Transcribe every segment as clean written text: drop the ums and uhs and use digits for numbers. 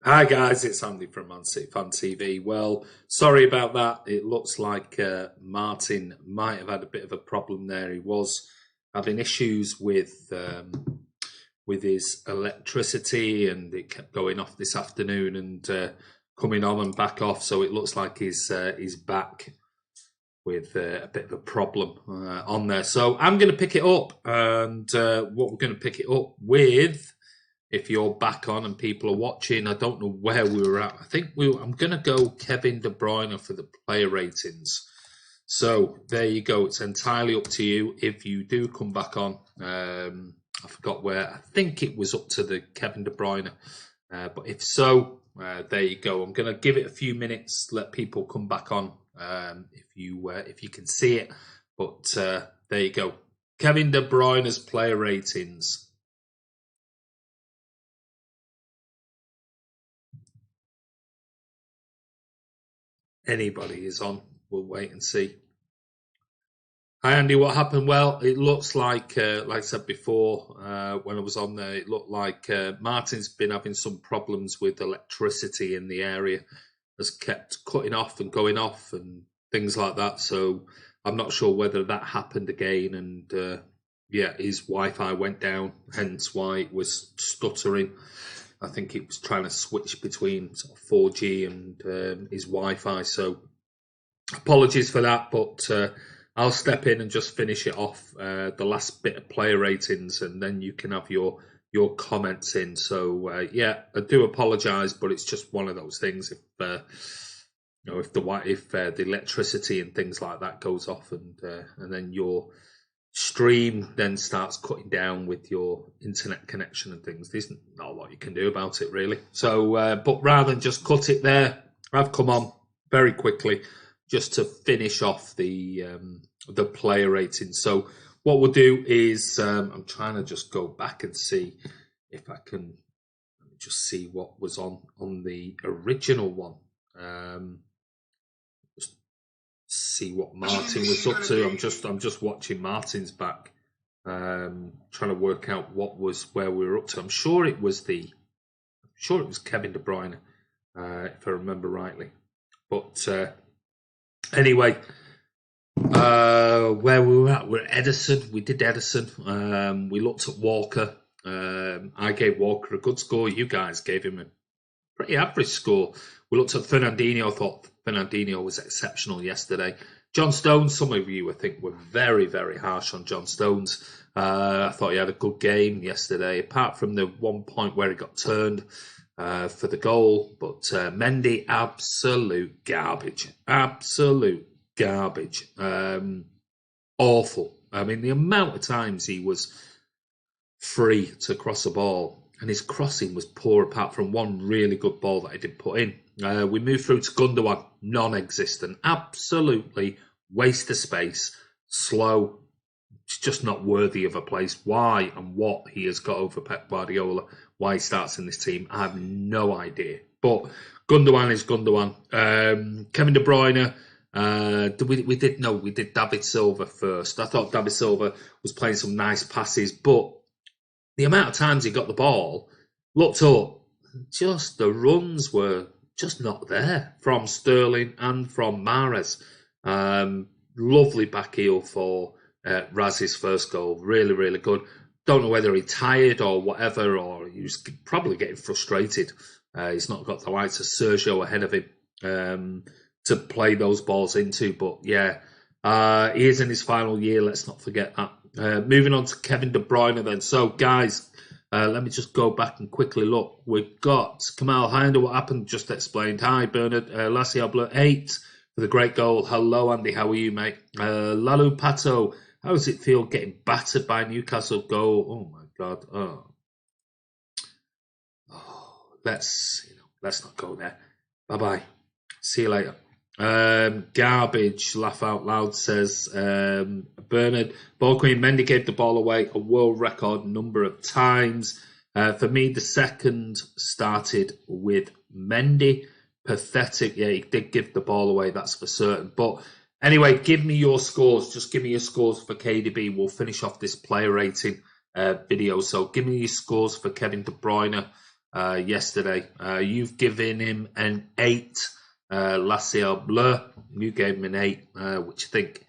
Hi guys, it's Andy from Man City Fan TV. Well, sorry about that. It looks like Martin might have had a bit of a problem there. He was having issues with his electricity, and it kept going off this afternoon and coming on and back off. So it looks like he's back with a bit of a problem on there. So I'm going to pick it up, and what we're going to pick it up with. If you're back on and people are watching, I don't know where we were at. I think I'm going to go Kevin De Bruyne for the player ratings. So there you go. It's entirely up to you. If you do come back on, I forgot where. I think it was up to the Kevin De Bruyne. But if so, there you go. I'm going to give it a few minutes, let people come back on if you can see it. But there you go. Kevin De Bruyne's player ratings. Anybody is on, we'll wait and see. Hi Andy, what happened? Well, it looks like I said before when I was on there, it looked like Martin's been having some problems with electricity in the area, has kept cutting off and going off and things like that. So I'm not sure whether that happened again, and yeah, his Wi-Fi went down, hence why it was stuttering. I think it was trying to switch between sort of 4G and his Wi-Fi. So apologies for that, but I'll step in and just finish it off, the last bit of player ratings, and then you can have your comments in. So yeah, I do apologise, but it's just one of those things. If if the electricity and things like that goes off, and then your stream then starts cutting down with your internet connection and things, there's not a lot you can do about it really. So but rather than just cut it there, I've come on very quickly just to finish off the player rating. So what we'll do is I'm trying to just go back and see if I can just see what was on the original one. See what Martin was up to. I'm just watching Martin's back, trying to work out where we were up to. I'm sure it was Kevin De Bruyne, if I remember rightly. But anyway, where we were at, we're at Ederson. We did Ederson. We looked at Walker. I gave Walker a good score. You guys gave him a pretty average score. We looked at Fernandinho. I thought Fernandinho was exceptional yesterday. John Stones, some of you I think were very, very harsh on John Stones. I thought he had a good game yesterday, apart from the one point where he got turned for the goal. But Mendy, absolute garbage. Absolute garbage. Awful. I mean, the amount of times he was free to cross a ball, and his crossing was poor apart from one really good ball that he did put in. We moved through to Gundogan, non-existent, absolutely waste of space, slow, it's just not worthy of a place. Why and what he has got over Pep Guardiola, why he starts in this team, I have no idea. But Gundogan is Gundogan. Kevin De Bruyne, we did David Silva first. I thought David Silva was playing some nice passes, but the amount of times he got the ball, looked up, just the runs were just not there from Sterling and from Mahrez. Lovely back heel for Raz's first goal. Really, really good. Don't know whether he's tired or whatever, or he was probably getting frustrated. He's not got the likes of Sergio ahead of him to play those balls into. But yeah, he is in his final year. Let's not forget that. Moving on to Kevin De Bruyne then. So, guys, let me just go back and quickly look. We've got Kamal Hinder, what happened, just explained. Hi, Bernard. Lassiabla, 8 for the great goal. Hello, Andy. How are you, mate? Lalu Pato, how does it feel getting battered by Newcastle goal? Oh, my God. Let's not go there. Bye-bye. See you later. Garbage, laugh out loud, says Bernard. Ball Queen, Mendy gave the ball away a world record number of times. For me, the second started with Mendy. Pathetic. Yeah, he did give the ball away, that's for certain. But anyway, give me your scores. Just give me your scores for KDB. We'll finish off this player rating video. So give me your scores for Kevin De Bruyne. yesterday. You've given him an 8. La Ciel Bleu, you gave him an 8, which I think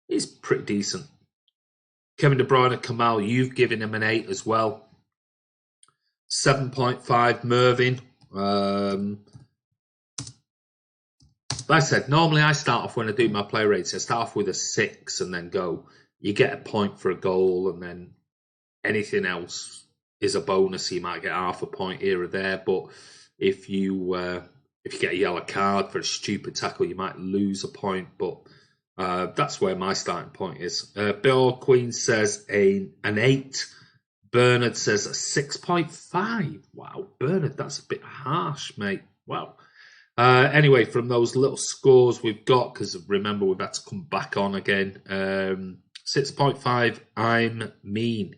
is pretty decent. Kevin De Bruyne, Kamal, you've given him an 8 as well. 7.5 Mervyn. Like I said, normally I start off when I do my play rates, I start off with a 6 and then go, you get a point for a goal, and then anything else is a bonus. You might get half a point here or there, but if you get a yellow card for a stupid tackle, you might lose a point. But that's where my starting point is. Bill Queen says an 8. Bernard says a 6.5. Wow, Bernard, that's a bit harsh, mate. Wow. Anyway, from those little scores we've got, because remember we've had to come back on again. 6.5, I'm mean.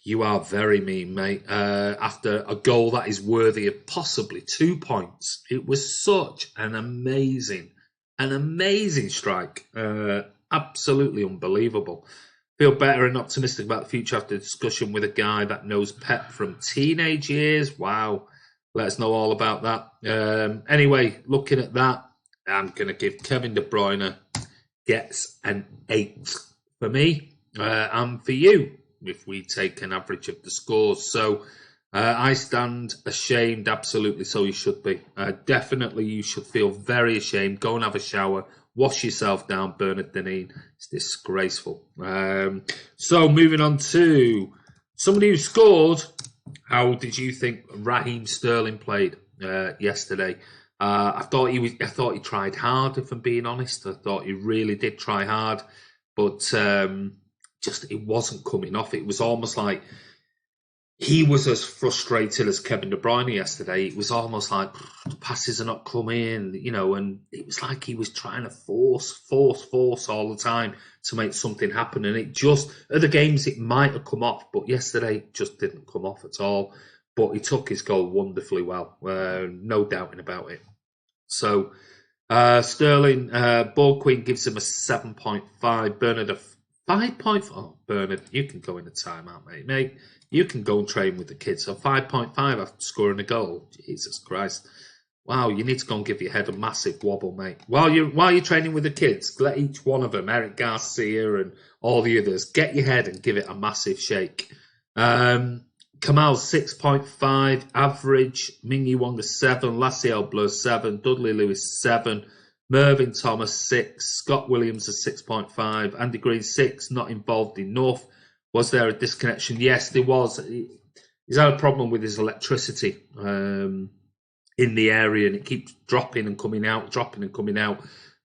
You are very mean, mate. After a goal that is worthy of possibly 2 points. It was such an amazing strike. Absolutely unbelievable. Feel better and optimistic about the future after discussion with a guy that knows Pep from teenage years. Wow. Let us know all about that. Anyway, looking at that, I'm going to give Kevin De Bruyne gets an 8 for me and for you, if we take an average of the scores. So I stand ashamed, absolutely, so you should be. Definitely you should feel very ashamed. Go and have a shower. Wash yourself down, Bernard Deneen. It's disgraceful. So moving on to somebody who scored. How did you think Raheem Sterling played yesterday? I thought he tried hard, if I'm being honest. I thought he really did try hard, but just it wasn't coming off. It was almost like he was as frustrated as Kevin De Bruyne yesterday. It was almost like the passes are not coming, and it was like he was trying to force all the time to make something happen. And it just, other games, it might have come off, but yesterday it just didn't come off at all. But he took his goal wonderfully well, no doubting about it. So Sterling, Ball Queen gives him a 7.5. Bernard a 5.5. Oh, Bernard, you can go in a timeout, mate. You can go and train with the kids. So 5.5 after scoring a goal. Jesus Christ. Wow, you need to go and give your head a massive wobble, mate. While you're training with the kids, let each one of them, Eric Garcia and all the others, get your head and give it a massive shake. Kamal 6.5, average. Mingy Wong a 7, La Ciel Bleu 7, Dudley Lewis 7, Mervyn Thomas 6, Scott Williams a 6.5, Andy Green 6, not involved enough. Was there a disconnection? Yes, there was. He's had a problem with his electricity in the area, and it keeps dropping and coming out.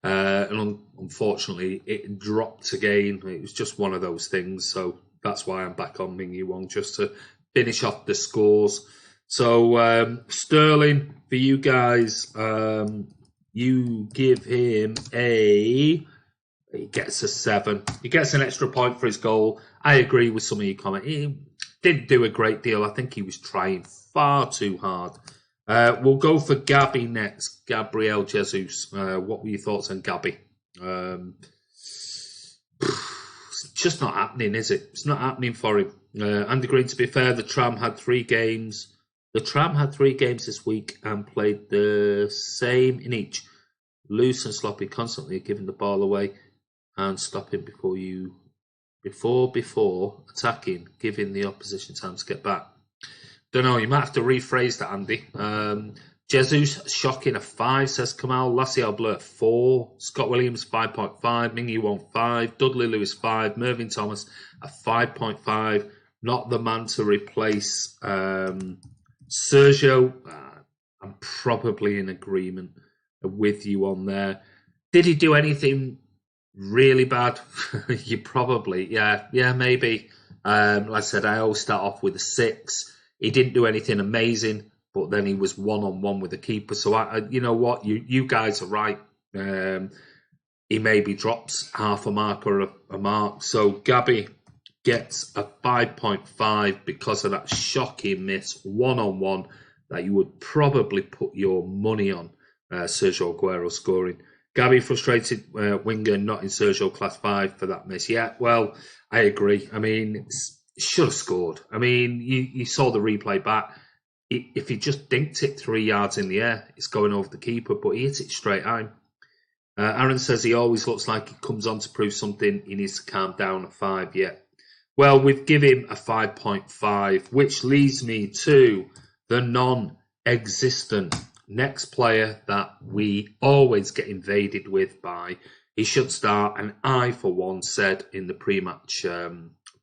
And unfortunately, it dropped again. It was just one of those things. So that's why I'm back on Ming Wong, just to finish off the scores. So Sterling, for you guys, you give him he gets a 7. He gets an extra point for his goal. I agree with some of your comments. He didn't do a great deal. I think he was trying far too hard. We'll go for Gabby next. Gabriel Jesus. What were your thoughts on Gabby? It's just not happening, is it? It's not happening for him. Andy Green, to be fair, the Tram had 3 games. The Tram had 3 games this week and played the same in each. Loose and sloppy, constantly giving the ball away and stopping before attacking, giving the opposition time to get back. Don't know, you might have to rephrase that, Andy. Jesus, shocking, a 5, says Kamal. La Ciel Bleu 4, Scott Williams 5.5, Mingy Wong 5, Dudley Lewis 5, Mervyn Thomas a 5.5. Not the man to replace Sergio. I'm probably in agreement with you on there. Did he do anything really bad? You probably, yeah, maybe. Like I said, I always start off with a 6. He didn't do anything amazing, but then he was one-on-one with the keeper. So you know what, you guys are right. He maybe drops half a mark or a mark. So Gabby gets a 5.5 because of that shocking miss one-on-one that you would probably put your money on Sergio Aguero scoring. Gabby, frustrated winger, not in Sergio class 5 for that miss. Yeah, well, I agree. I mean, should have scored. I mean, you saw the replay back. if he just dinked it 3 yards in the air, it's going over the keeper, but he hit it straight on. Aaron says he always looks like he comes on to prove something. He needs to calm down. A 5 yet. Well, we've given him a 5.5, which leads me to the non-existent next player that we always get invaded with by. He should start, and I, for one, said in the pre-match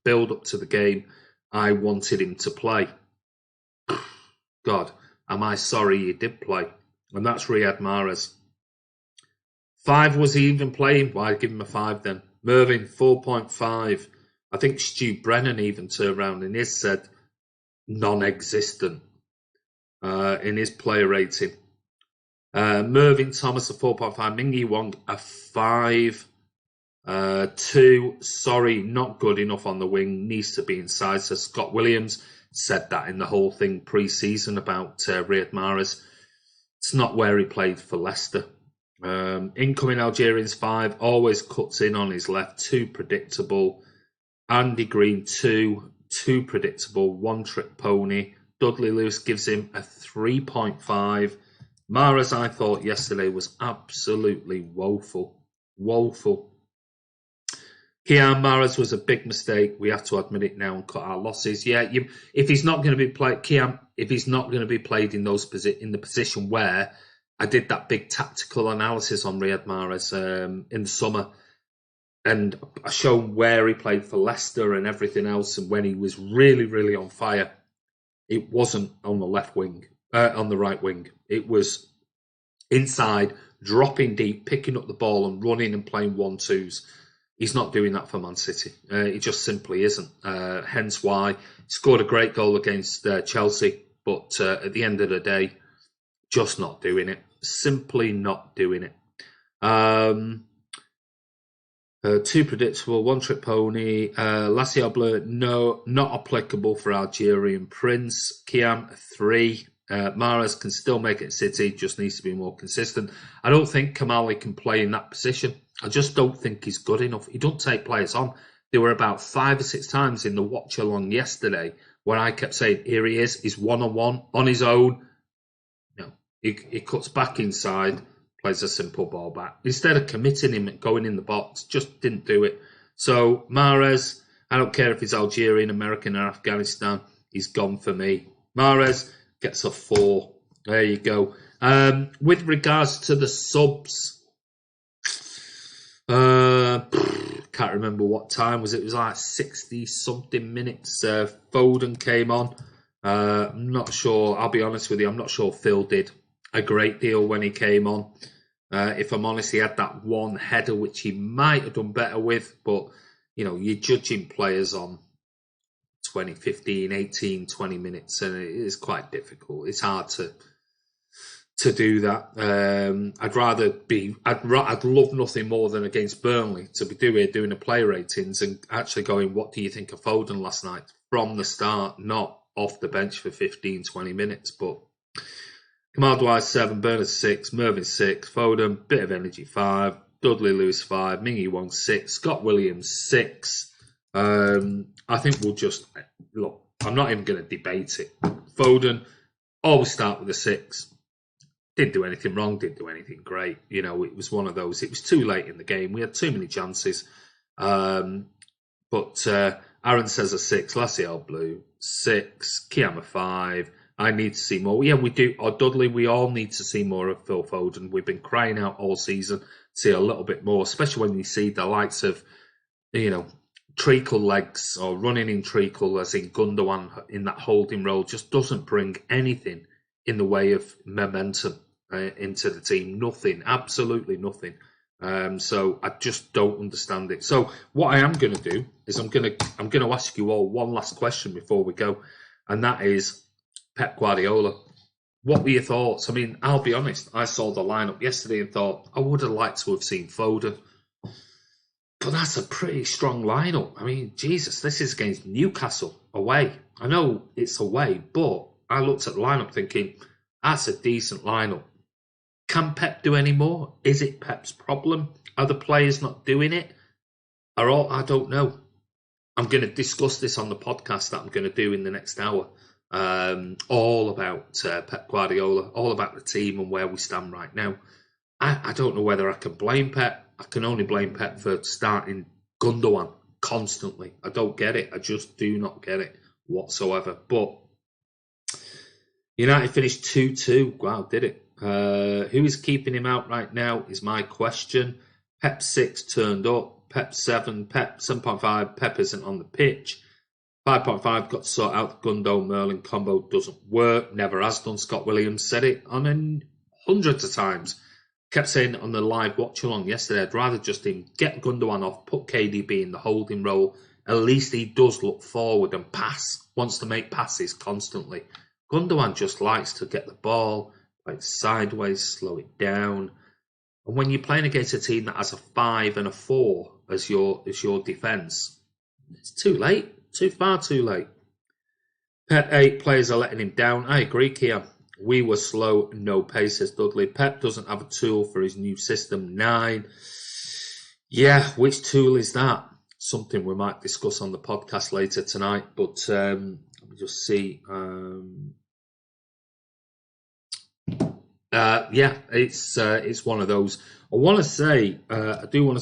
build-up to the game, I wanted him to play. God, am I sorry he did play? And that's Riyad Mahrez. 5 was he even playing? Well, I'd give him a 5 then. Mervyn, 4.5. I think Stu Brennan even turned around and he said non-existent in his player rating. Mervyn Thomas, a 4.5. Mingy Wong, a 5. 2, sorry, not good enough on the wing. Needs to be inside. So Scott Williams said that in the whole thing pre-season about Riyad Mahrez. It's not where he played for Leicester. Incoming Algerians 5, always cuts in on his left, too predictable. Andy Green 2, too predictable, one trick pony. Dudley Lewis gives him a 3.5. Mahrez, I thought yesterday, was absolutely woeful. Woeful. Kiam, Mahrez was a big mistake. We have to admit it now and cut our losses. Yeah, if he's not going to be played, Kiam, if he's not going to be played in the position where I did that big tactical analysis on Riyad Mahrez in the summer, and I showed where he played for Leicester and everything else, and when he was really, really on fire, it wasn't on the left wing, on the right wing. It was inside, dropping deep, picking up the ball and running and playing 1-2s. He's not doing that for Man City. It just simply isn't. Hence why he scored a great goal against Chelsea, but at the end of the day, just not doing it. Simply not doing it. Too predictable, one trick pony. Lassie Bleu, no, not applicable for Algerian Prince. Kiam, 3. Mahrez can still make it City, just needs to be more consistent. I don't think Kamali can play in that position. I just don't think he's good enough. He don't take players on. There were about 5 or 6 times in the watch along yesterday where I kept saying, here he is, he's one-on-one, on his own. No, he cuts back inside, plays a simple ball back. Instead of committing him and going in the box, just didn't do it. So Mahrez, I don't care if he's Algerian, American or Afghanistan, he's gone for me. Mahrez gets a 4. There you go. With regards to the subs, can't remember what time was it. It was like 60-something minutes. Foden came on. I'm not sure. I'll be honest with you. I'm not sure Phil did a great deal when he came on. If I'm honest, he had that one header which he might have done better with. But, you know, you're judging players on 20, 15, 18, 20 minutes, and it is quite difficult. It's hard to do that. I'd love nothing more than against Burnley to be doing a play ratings and actually going, what do you think of Foden last night from the start, not off the bench for 15, 20 minutes. But Kamal Dwyer 7, Bernard 6, Mervyn 6, Foden, bit of energy 5, Dudley Lewis 5, Mingy Wong 6, Scott Williams 6. I think we'll just look. I'm not even going to debate it. Foden, always start with a 6. Didn't do anything wrong, didn't do anything great. You know, it was one of those. It was too late in the game. We had too many chances. But Aaron says a 6. Lassie Blue 6. Kiam 5. I need to see more. Yeah, we do. Or Dudley, we all need to see more of Phil Foden. We've been crying out all season to see a little bit more, especially when you see the likes of, you know, treacle legs or running in treacle, as in Gundogan in that holding role, just doesn't bring anything in the way of momentum into the team. Nothing, absolutely nothing. So I just don't understand it. So what I am going to do is I'm going to ask you all one last question before we go, and that is Pep Guardiola. What were your thoughts? I mean, I'll be honest. I saw the lineup yesterday and thought I would have liked to have seen Foden. But that's a pretty strong lineup. I mean, Jesus, this is against Newcastle away. I know it's away, but I looked at the lineup thinking, that's a decent lineup. Can Pep do any more? Is it Pep's problem? Are the players not doing it? I don't know. I'm going to discuss this on the podcast that I'm going to do in the next hour. all about Pep Guardiola, all about the team and where we stand right now. I don't know whether I can blame Pep. I can only blame Pep for starting Gundogan constantly. I don't get it. I just do not get it whatsoever. But United finished 2-2. Wow, did it. Who is keeping him out right now is my question. Pep 6 turned up. Pep 7, Pep 7.5. Pep isn't on the pitch. 5.5 got to sort out the Gundo-Merlin combo. Doesn't work. Never has done. Scott Williams said it on hundreds of times. Kept saying it on the live watch-along yesterday. I'd rather just him get Gundogan off, put KDB in the holding role. At least he does look forward and pass. Wants to make passes constantly. Gundogan just likes to get the ball, play it sideways, slow it down. And when you're playing against a team that has a 5 and a 4 as your defence, it's too late. Far too late. Pep 8 players are letting him down. I agree, Kiam. We were slow, no pace, says Dudley. Pep doesn't have a tool for his new system 9. Yeah, which tool is that? Something we might discuss on the podcast later tonight. But let me just see. Yeah, it's one of those. I do want to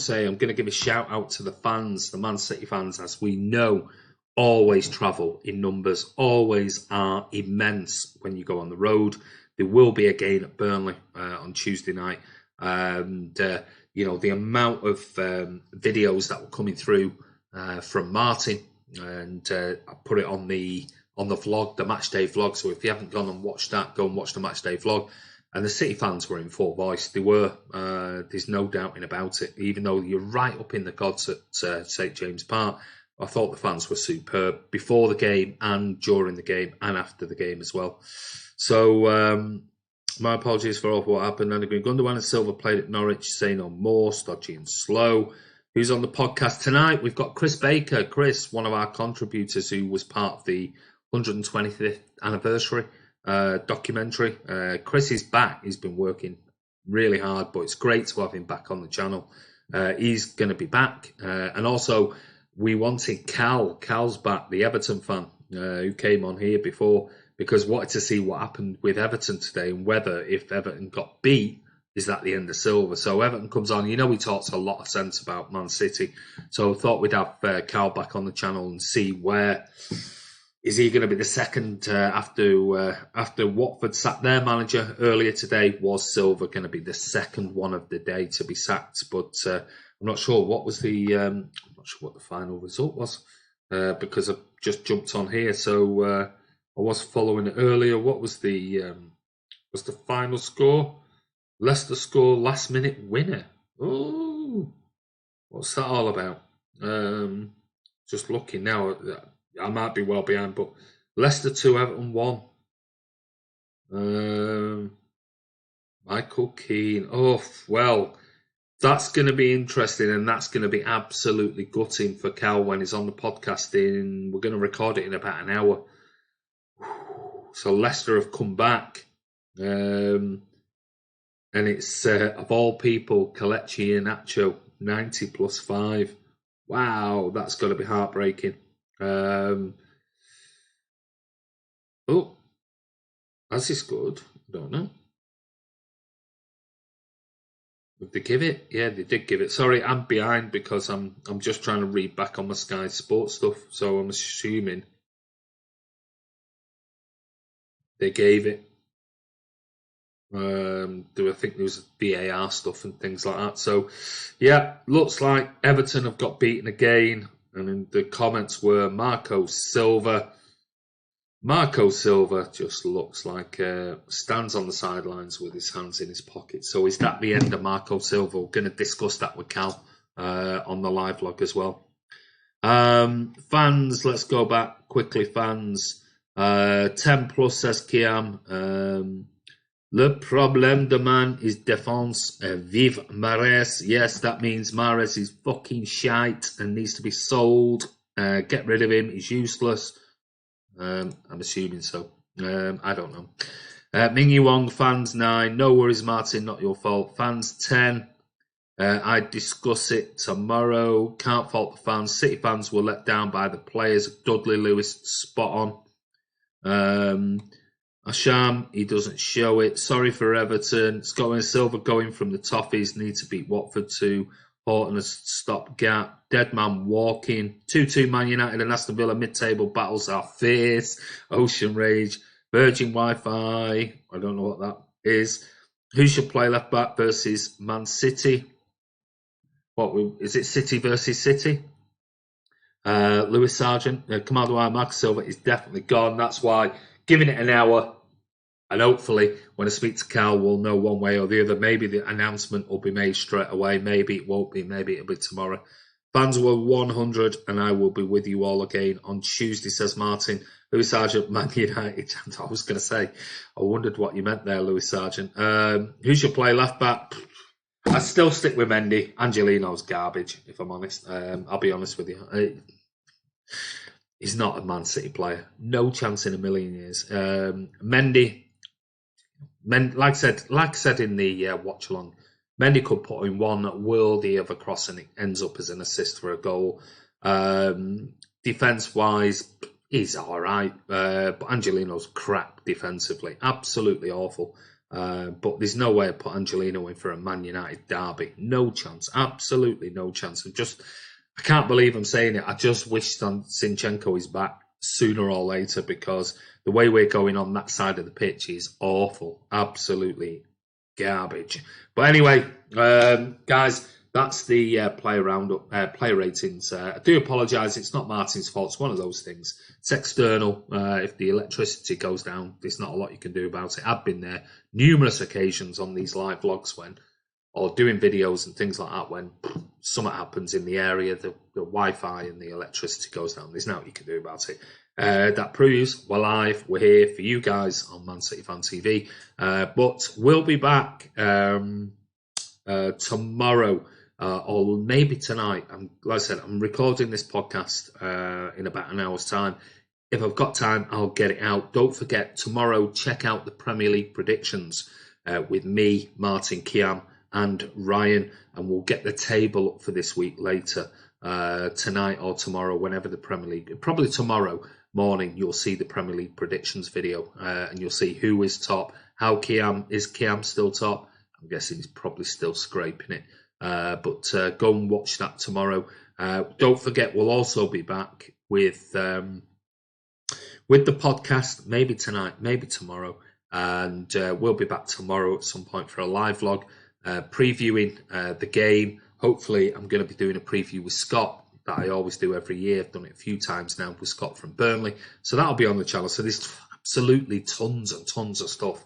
say, I'm going to give a shout out to the fans, the Man City fans, as we know, always travel in numbers, always are immense when you go on the road. There will be a game at Burnley on Tuesday night. And, the amount of videos that were coming through from Martin, and I put it on the vlog, the matchday vlog. So if you haven't gone and watched that, go and watch the matchday vlog. And the City fans were in full voice. They were. There's no doubting about it. Even though you're right up in the gods at St James Park, I thought the fans were superb before the game and during the game and after the game as well. So my apologies for all what happened. And Gundogan and Silva played at Norwich. Say no more. Stodgy and slow. Who's on the podcast tonight? We've got Chris Baker. Chris, one of our contributors who was part of the 125th anniversary documentary. Chris is back. He's been working really hard, but it's great to have him back on the channel. He's going to be back. And also, we wanted Cal. Cal's back, the Everton fan who came on here before, because wanted to see what happened with Everton today and whether, if Everton got beat, is that the end of Silva. So Everton comes on. He talks a lot of sense about Man City. So I thought we'd have Cal back on the channel and see where... Is he going to be the second after Watford sacked their manager earlier today? Was Silva going to be the second one of the day to be sacked? But I'm not sure what was I'm not sure what the final result was because I've just jumped on here. So I was following it earlier. What was the final score? Leicester score last minute winner. Oh, what's that all about? Just looking now. I might be well behind, but Leicester 2, Everton 1. Michael Keane. Oh, well, that's going to be interesting, and that's going to be absolutely gutting for Cal when he's on the podcast. We're going to record it in about an hour. So Leicester have come back. And it's, of all people, Kelechi Iheanacho, 90 plus 5. Wow, that's got to be heartbreaking. Has he scored? I don't know. Did they give it? Yeah, they did give it. Sorry, I'm behind because I'm just trying to read back on my Sky Sports stuff. So I'm assuming they gave it. I think there was VAR stuff and things like that. So, yeah, looks like Everton have got beaten again. And in the comments were Marco Silva. Marco Silva just looks like stands on the sidelines with his hands in his pocket. So is that the end of Marco Silva? We're going to discuss that with Cal on the live vlog as well. Fans, let's go back quickly. Fans, 10 plus says Kiam. Le problème de man is défense. Vive Mahrez. Yes, that means Mahrez is fucking shite and needs to be sold. Get rid of him. He's useless. I'm assuming so. I don't know. Mingyi Wong, fans 9. No worries, Martin. Not your fault. Fans 10. I discuss it tomorrow. Can't fault the fans. City fans were let down by the players. Dudley Lewis, spot on. Asham, he doesn't show it. Sorry for Everton. Scotland and Silver going from the Toffees. Need to beat Watford too. Horton a stopgap. Deadman walking. 2-2 Man United and Aston Villa. Mid-table battles are fierce. Ocean Rage. Virgin Wi-Fi. I don't know what that is. Who should play left back versus Man City? Is it City versus City? Lewis Sargent. Kamaldawai Marcus Silva is definitely gone. That's why giving it an hour. And hopefully, when I speak to Cal, we'll know one way or the other. Maybe the announcement will be made straight away. Maybe it won't be. Maybe it'll be tomorrow. Fans were 100, and I will be with you all again on Tuesday, says Martin. Louis Sargent, Man United. I was going to say, I wondered what you meant there, Louis Sargent. Who should play left back? I still stick with Mendy. Angelino's garbage, if I'm honest. I'll be honest with you. He's not a Man City player. No chance in a million years. Mendy, like I said in the watch along, Mendy could put in one worldy of a cross and it ends up as an assist for a goal. Defense wise, he's all right, but Angelino's crap defensively, absolutely awful. But there's no way I put Angelino in for a Man United derby. No chance, absolutely no chance. I can't believe I'm saying it. I just wish Zinchenko is back sooner or later because the way we're going on that side of the pitch is awful. Absolutely garbage. But anyway, guys, that's the player roundup, player ratings. I do apologise. It's not Martin's fault. It's one of those things. It's external. If the electricity goes down, there's not a lot you can do about it. I've been there numerous occasions on these live vlogs or doing videos and things like that when something happens in the area, the Wi-Fi and the electricity goes down. There's nothing you can do about it. That proves we're live. We're here for you guys on Man City Fan TV. But we'll be back tomorrow or maybe tonight. Like I said, I'm recording this podcast in about an hour's time. If I've got time, I'll get it out. Don't forget, tomorrow, check out the Premier League predictions with me, Martin, Kiam, and Ryan, and we'll get the table up for this week later, tonight or tomorrow, whenever the Premier League, probably tomorrow morning, you'll see the Premier League predictions video, and you'll see who is top, how is Kiam still top? I'm guessing he's probably still scraping it, but go and watch that tomorrow. Don't forget, we'll also be back with the podcast, maybe tonight, maybe tomorrow, and we'll be back tomorrow at some point for a live vlog. Previewing the game. Hopefully I'm going to be doing a preview with Scott that I always do every year. I've done it a few times now with Scott from Burnley, so that'll be on the channel. So there's absolutely tons and tons of stuff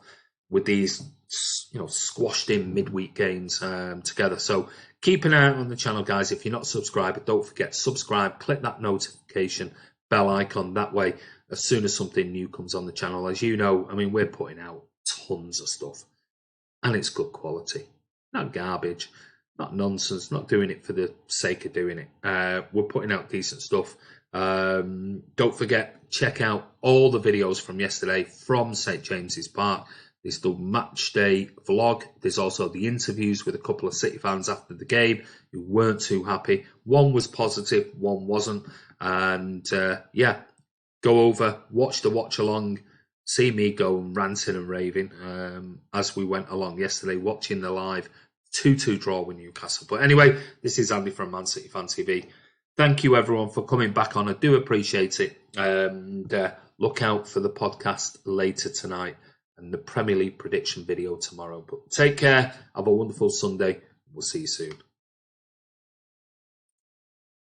with these, squashed in midweek games together. So keep an eye out on the channel, guys. If you're not subscribed, don't forget subscribe, click that notification bell icon. That way, as soon as something new comes on the channel, as you know, we're putting out tons of stuff and it's good quality. Not garbage, not nonsense, not doing it for the sake of doing it. We're putting out decent stuff. Don't forget, check out all the videos from yesterday from St James's Park. There's the match day vlog. There's also the interviews with a couple of City fans after the game who weren't too happy. One was positive, one wasn't. And go over, watch the watch along. See me go ranting and raving as we went along yesterday, watching the live 2-2 draw with Newcastle. But anyway, this is Andy from Man City Fan TV. Thank you, everyone, for coming back on. I do appreciate it. And look out for the podcast later tonight and the Premier League prediction video tomorrow. But take care. Have a wonderful Sunday. We'll see you soon.